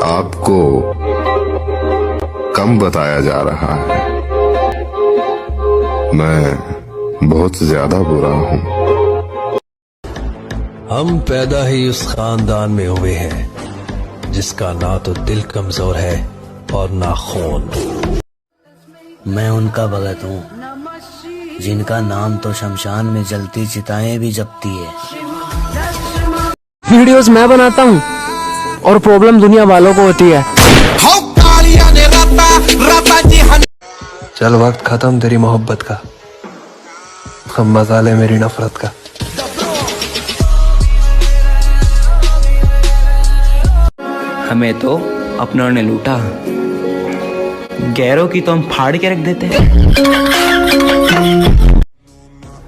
आपको कम बताया जा रहा है। मैं बहुत ज्यादा बुरा हूँ। हम पैदा ही उस खानदान में हुए हैं जिसका ना तो दिल कमजोर है और ना खून। मैं उनका भगत हूँ जिनका नाम तो शमशान में जलती चिताएं भी जपती है। वीडियोस मैं बनाता हूँ और प्रॉब्लम दुनिया वालों को होती है। चल वक्त खत्म तेरी मोहब्बत का, अब मजा ले मेरी नफरत का। हमें तो अपनों ने लूटा, गैरों की तो हम फाड़ के रख देते हैं।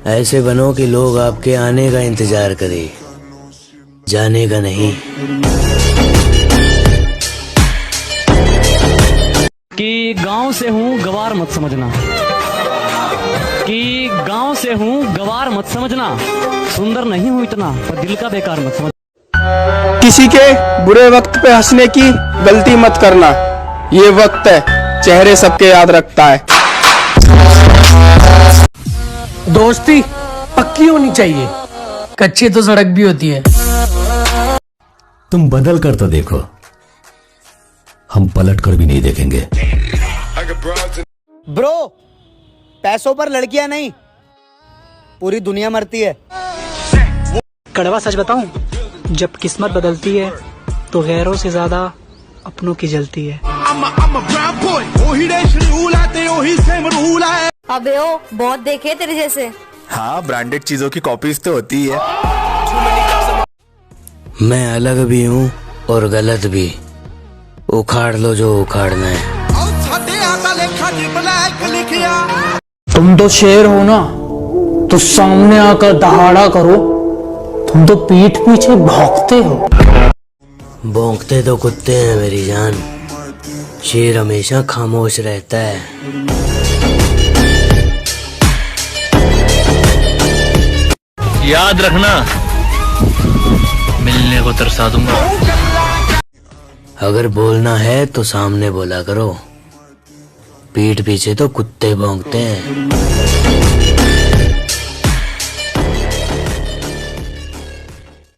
ऐसे बनो कि लोग आपके आने का इंतजार करें, जाने का नहीं। कि गांव से हूँ गवार मत समझना, कि गांव से हूँ गवार मत समझना, सुंदर नहीं हूँ इतना पर दिल का बेकार मत समझना। किसी के बुरे वक्त पे हंसने की गलती मत करना, ये वक्त है चेहरे सबके याद रखता है। दोस्ती पक्की होनी चाहिए, कच्ची तो सड़क भी होती है। तुम बदल कर तो देखो, हम पलट कर भी नहीं देखेंगे। ब्रो, पैसों पर लड़कियां नहीं, पूरी दुनिया मरती है। कड़वा सच बताऊं, जब किस्मत बदलती है तो गैरों से ज्यादा अपनों की जलती है। अबे ओ, बहुत देखे तेरे जैसे। हाँ, ब्रांडेड चीजों की कॉपीज तो होती है। मैं अलग भी हूँ और गलत भी, उखाड़ लो जो उखाड़ना है। तुम तो शेर हो ना, तो सामने आकर दहाड़ा करो। तुम तो पीठ पीछे भौंकते हो। भौंकते तो कुत्ते हैं मेरी जान, शेर हमेशा खामोश रहता है। याद रखना, मिलने को तरसा दूंगा। अगर बोलना है तो सामने बोला करो, पीठ पीछे तो कुत्ते भौंकते हैं।